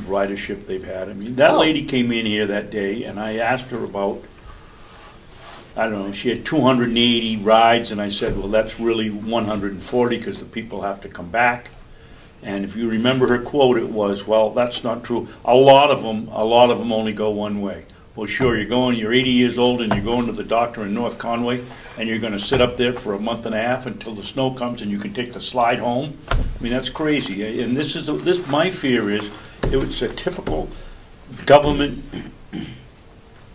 ridership they've had. I mean, that lady came in here that day, and I asked her about, I don't know, she had 280 rides, and I said, well, that's really 140 because the people have to come back. And if you remember her quote, it was, well, that's not true. A lot of them only go one way. Well, sure, you're 80 years old and you're going to the doctor in North Conway, and you're going to sit up there for a month and a half until the snow comes and you can take the slide home. I mean, that's crazy. And my fear is, it's a typical government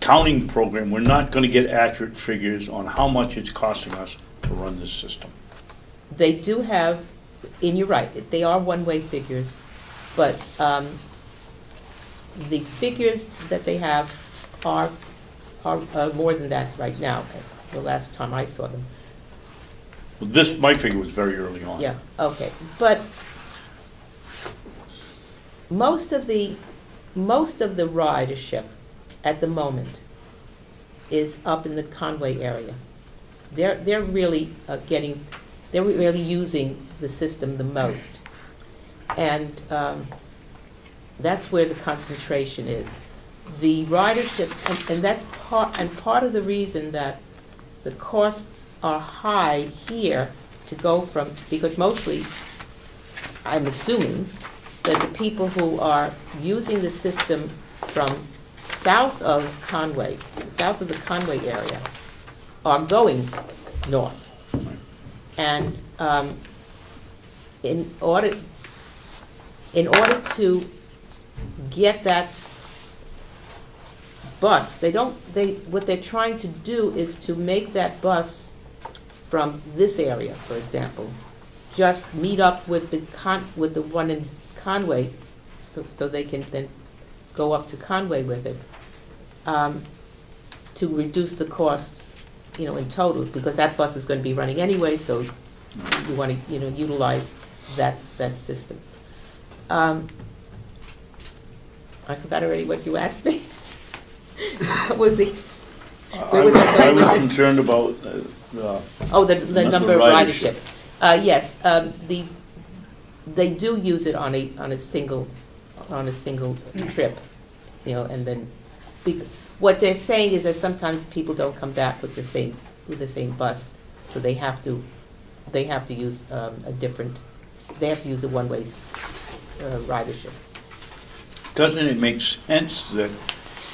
counting program. We're not going to get accurate figures on how much it's costing us to run this system. They do have, and you're right, they are one-way figures, but the figures that they have are more than that right now, the last time I saw them. Well, my figure was very early on. Yeah, okay. But most of the ridership at the moment is up in the Conway area. They're really using the system the most. And that's where the concentration is. The ridership, and that's part of the reason that the costs are high here to go from, because mostly, I'm assuming, that the people who are using the system from south of the Conway area, are going north. And in order to get that bus, what they're trying to do is to make that bus from this area, for example, just meet up with the one in Conway, so they can then go up to Conway with it, to reduce the costs, in total, because that bus is going to be running anyway, so you want to, utilize that system. I forgot already what you asked me. What was the? I was concerned about the number of ridership. Yes, they do use it on a single trip, and then what they're saying is that sometimes people don't come back with the same bus, so they have to use a one-way ridership. Doesn't it make sense that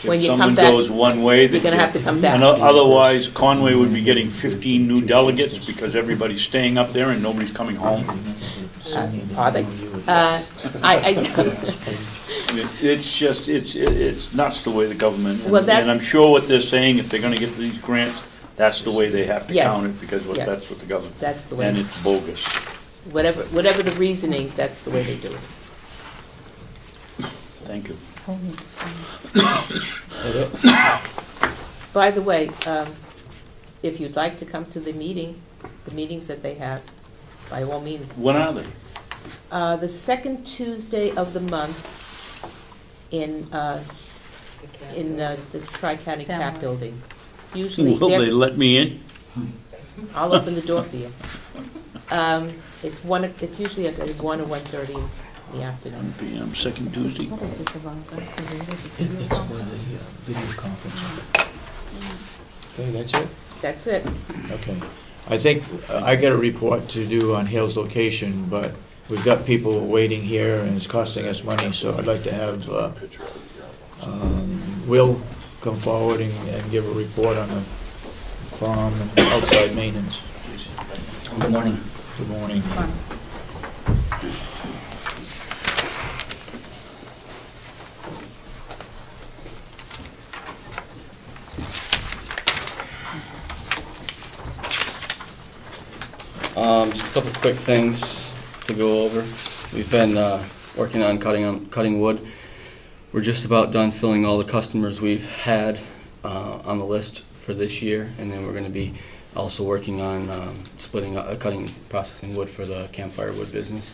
when if someone goes one way, you're going to have to come back? And otherwise, Conway would be getting 15 new delegates because everybody's staying up there and nobody's coming home. Are they? It's nuts the way the government. Well, and I'm sure what they're saying, if they're going to get these grants, that's the way they have to count it, because that's what the government. That's the way. And it's bogus. Whatever the reasoning, that's the way they do it. Thank you. By the way, if you'd like to come to the meetings that they have, by all means. When are they? The second Tuesday of the month in the Tri-County CAP building. Usually, will they let me in? I'll open the door for you. It's usually at 1 or 1:30 in the afternoon. 1 p.m. second Tuesday. What is this about? It's for the video conference. Okay, that's it? That's it. Okay. I think I got a report to do on Hale's location, but we've got people waiting here and it's costing us money, so I'd like to have Will come forward and give a report on the farm and outside maintenance. Good morning. Good morning. Just a couple quick things to go over. We've been working on cutting wood. We're just about done filling all the customers we've had on the list for this year, and then we're going to be also working on cutting, processing wood for the campfire wood business.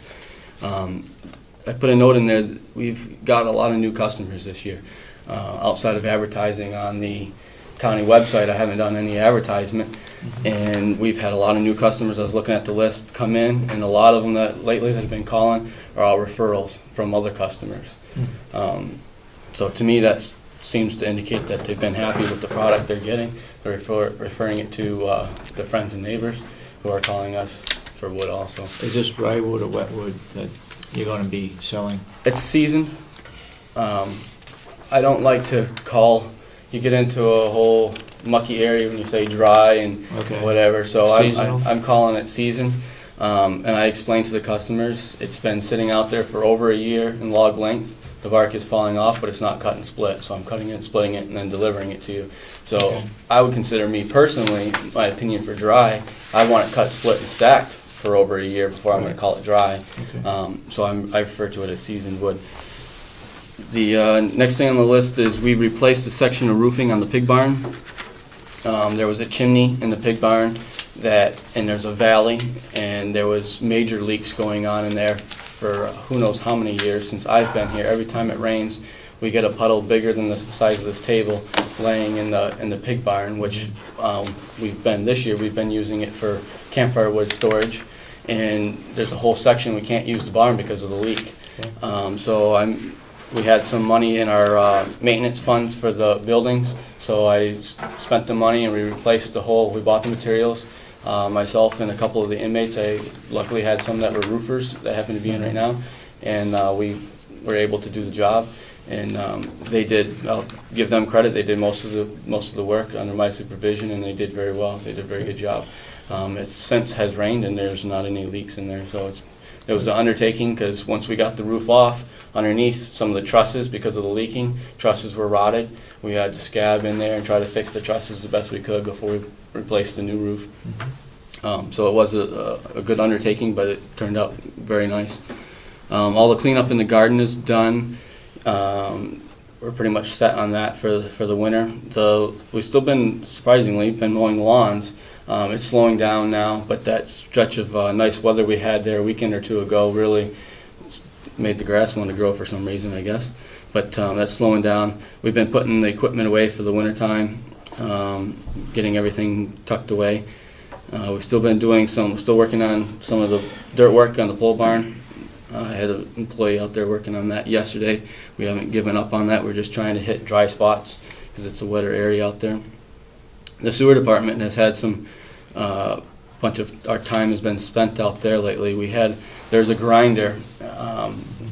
I put a note in there that we've got a lot of new customers this year. Outside of advertising on the county website, I haven't done any advertisement, and we've had a lot of new customers. I was looking at the list come in, and a lot of them that lately that have been calling are all referrals from other customers. So to me, that seems to indicate that they've been happy with the product they're getting. They're referring it to their friends and neighbors who are calling us for wood also. Is this dry wood or wet wood that you're gonna be selling? It's seasoned. I don't like to call, you get into a whole mucky area when you say dry and Okay. whatever, so Seasonal? I'm calling it seasoned. And I explained to the customers, it's been sitting out there for over a year in log length. The bark is falling off, but it's not cut and split, so I'm cutting it, splitting it, and then delivering it to you. So Okay. I would consider me personally, my opinion for dry, I want it cut, split, and stacked for over a year before I'm going Right. to call it dry. Okay. So I refer to it as seasoned wood. The next thing on the list is we replaced a section of roofing on the pig barn. There was a chimney in the pig barn and there's a valley, and there was major leaks going on in there for who knows how many years since I've been here. Every time it rains, we get a puddle bigger than the size of this table laying in the pig barn, which this year we've been using it for campfire wood storage, and there's a whole section we can't use the barn because of the leak. Okay. We had some money in our maintenance funds for the buildings, so I spent the money and we replaced the whole, we bought the materials. Myself and a couple of the inmates, I luckily had some that were roofers that happen to be in right now, and we were able to do the job. And they did, I'll give them credit, they did most of the work under my supervision, and they did very well. They did a very good job. It since has rained and there's not any leaks in there, so it was an undertaking, because once we got the roof off, underneath some of the trusses, because of the leaking, trusses were rotted. We had to scab in there and try to fix the trusses the best we could before we replaced the new roof. So it was a good undertaking, but it turned out very nice. All the cleanup in the garden is done. We're pretty much set on that for the winter. So we've still been, surprisingly, been mowing lawns. It's slowing down now, but that stretch of nice weather we had there a weekend or two ago really made the grass want to grow for some reason, I guess. But that's slowing down. We've been putting the equipment away for the wintertime, getting everything tucked away. We've still been still working on some of the dirt work on the pole barn. I had an employee out there working on that yesterday. We haven't given up on that. We're just trying to hit dry spots because it's a wetter area out there. The sewer department has had some, bunch of our time has been spent out there lately. There's a grinder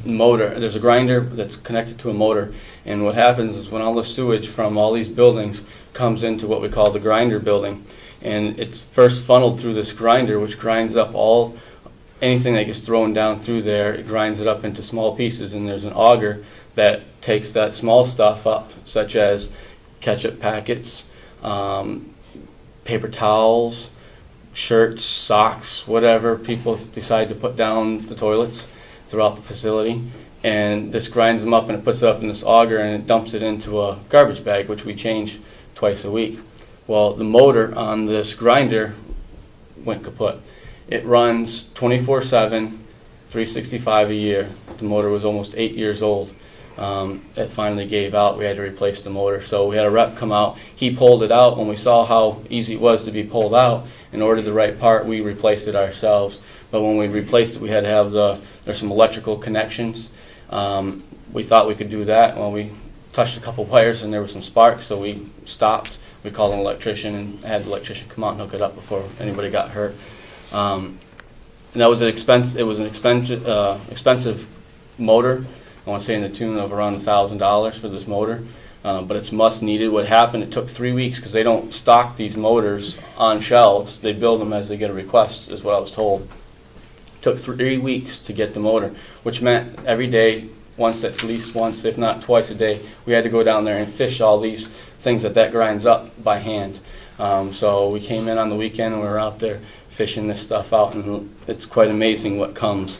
motor. There's a grinder that's connected to a motor, and what happens is when all the sewage from all these buildings comes into what we call the grinder building, and it's first funneled through this grinder, which grinds up anything that gets thrown down through there. It grinds it up into small pieces, and there's an auger that takes that small stuff up, such as ketchup packets, paper towels, shirts, socks, whatever people decide to put down the toilets throughout the facility. And this grinds them up and it puts it up in this auger and it dumps it into a garbage bag, which we change twice a week. Well, the motor on this grinder went kaput. It runs 24/7, 365 a year. The motor was almost 8 years old. It finally gave out. We had to replace the motor. So we had a rep come out. He pulled it out. When we saw how easy it was to be pulled out and ordered the right part, we replaced it ourselves. But when we replaced it, we had to have there's some electrical connections. We thought we could do that. Well, we touched a couple wires and there were some sparks, so we stopped. We called an electrician and had the electrician come out and hook it up before anybody got hurt. And that was it was an expensive motor. I want to say in the tune of around $1,000 for this motor, but it's must needed. What happened, it took 3 weeks because they don't stock these motors on shelves. They build them as they get a request, is what I was told. It took 3 weeks to get the motor, which meant every day, at least once, if not twice a day, we had to go down there and fish all these things that grinds up by hand. So we came in on the weekend and we were out there fishing this stuff out, and it's quite amazing what comes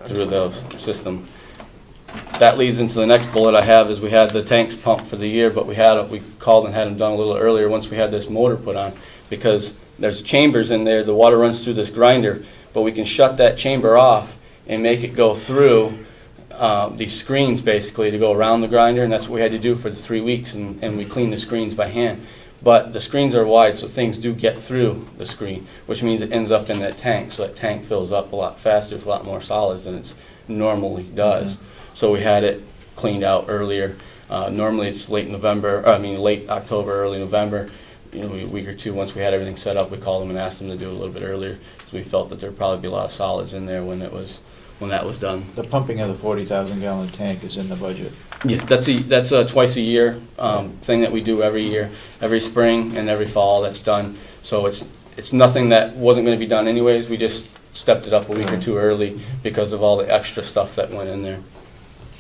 through the system. That leads into the next bullet I have is we had the tanks pumped for the year, but we called and had them done a little earlier once we had this motor put on, because there's chambers in there. The water runs through this grinder, but we can shut that chamber off and make it go through these screens basically to go around the grinder, and that's what we had to do for the 3 weeks, and we cleaned the screens by hand. But the screens are wide, so things do get through the screen, which means it ends up in that tank, so that tank fills up a lot faster with a lot more solids than it normally does. So we had it cleaned out earlier. Normally it's late October, early November. A week or two once we had everything set up, we called them and asked them to do it a little bit earlier, so we felt that there'd probably be a lot of solids in there when that was done. The pumping of the 40,000 gallon tank is in the budget. Yes, that's a twice a year thing that we do every year, every spring and every fall. That's done. So it's nothing that wasn't going to be done anyways. We just stepped it up a week or two early because of all the extra stuff that went in there.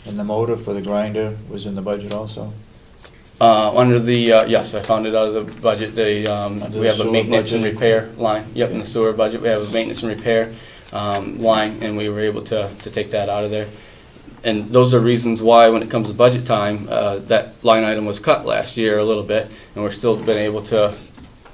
And the motor for the grinder was in the budget also? Under the yes, I found it out of the budget. We have a maintenance and repair line. Yep, in the sewer budget we have a maintenance and repair line, and we were able to take that out of there. And those are reasons why, when it comes to budget time, that line item was cut last year a little bit, and we're still been able to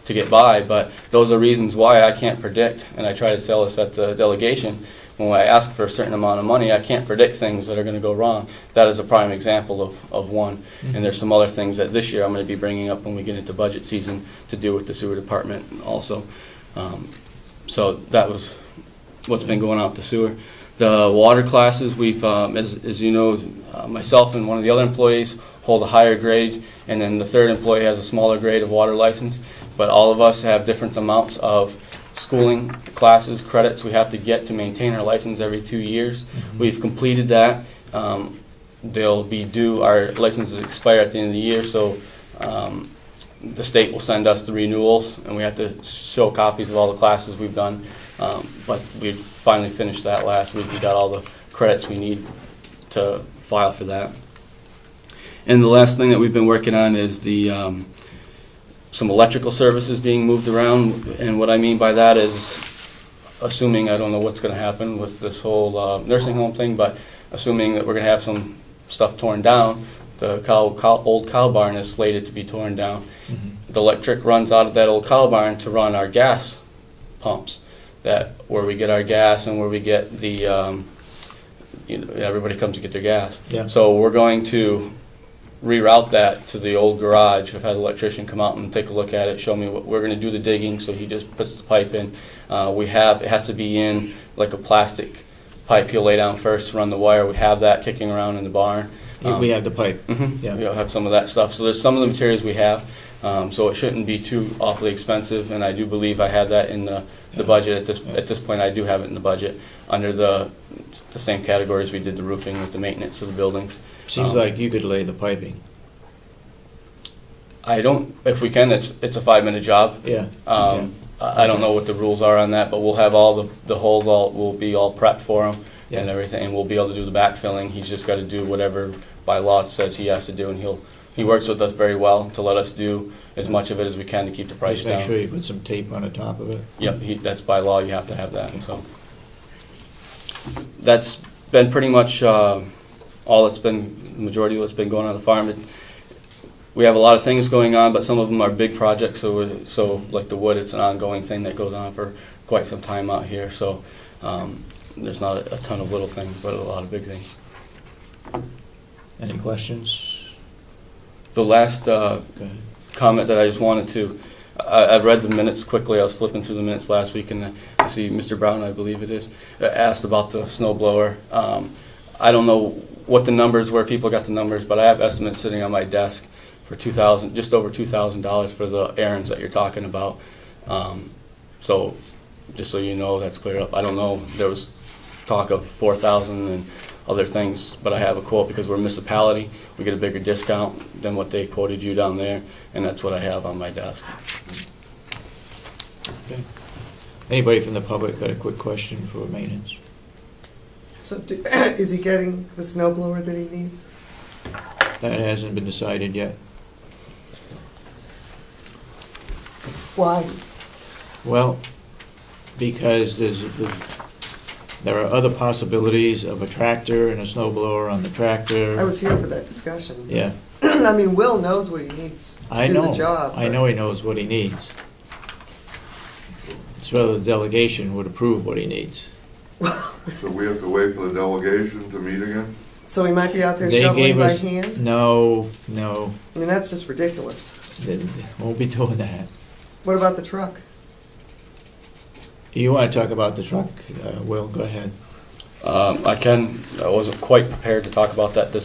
get by. But those are reasons why I can't predict, and I try to tell us at the delegation, when I ask for a certain amount of money, I can't predict things that are going to go wrong. That is a prime example of one. Mm-hmm. And there's some other things that this year I'm going to be bringing up when we get into budget season to do with the sewer department also. So that was what's been going on with the sewer. The water classes, we've, as you know, myself and one of the other employees hold a higher grade, and then the third employee has a smaller grade of water license. But all of us have different amounts of schooling classes, credits we have to get to maintain our license every 2 years. Mm-hmm. We've completed that. They'll be due, our licenses expire at the end of the year, so the state will send us the renewals, and we have to show copies of all the classes we've done. But we finally finished that last week. We got all the credits we need to file for that. And the last thing that we've been working on is the some electrical services being moved around, and what I mean by that is, assuming, I don't know what's going to happen with this whole nursing home thing, but assuming that we're going to have some stuff torn down, the old cow barn is slated to be torn down. Mm-hmm. The electric runs out of that old cow barn to run our gas pumps, where we get our gas and where we get the, everybody comes to get their gas. Yeah. So we're going to reroute that to the old garage. I've had an electrician come out and take a look at it, show me what we're going to do the digging, so he just puts the pipe in. It has to be in like a plastic pipe he'll lay down first, run the wire. We have that kicking around in the barn. We have the pipe. Mm-hmm. Yeah. We'll have some of that stuff. So there's some of the materials we have, so it shouldn't be too awfully expensive, and I do believe I had that in the budget. At this point I do have it in the budget under the same categories we did the roofing with the maintenance of the buildings. Seems like you could lay the piping. I don't, if we can, it's a 5-minute job. Yeah. I don't know what the rules are on that, but we'll have all the holes will be all prepped for him and everything, and we'll be able to do the backfilling. He's just got to do whatever by law says he has to do, and he works with us very well to let us do as much of it as we can to keep the price down. Make sure you put some tape on the top of it. Yep, that's by law. You have to have that. So that's been pretty much all it's been. The majority of what's been going on the farm. We have a lot of things going on, but some of them are big projects. So like the wood, it's an ongoing thing that goes on for quite some time out here. So there's not a ton of little things, but a lot of big things. Any questions? The last comment that I just wanted to, I've read the minutes quickly. I was flipping through the minutes last week, and I see Mr. Brown, I believe it is, asked about the snow blower. I don't know what the numbers were. People got the numbers, but I have estimates sitting on my desk for just over $2,000 for the errands that you're talking about. So just so you know, that's cleared up. I don't know. There was talk of $4,000 and other things, but I have a quote because we're a municipality. We get a bigger discount than what they quoted you down there, and that's what I have on my desk. Okay. Anybody from the public got a quick question for maintenance? So is he getting the snow blower that he needs? That hasn't been decided yet. Why? Well, because there are other possibilities of a tractor and a snow blower on the tractor. I was here for that discussion. Yeah. I mean, Will knows what he needs to do the job. I know he knows what he needs. It's whether the delegation would approve what he needs. So we have to wait for the delegation to meet again? So he might be out there shoveling by hand? No. I mean, that's just ridiculous. They won't be doing that. What about the truck? You want to talk about the truck, Will? Go ahead. I wasn't quite prepared to talk about that this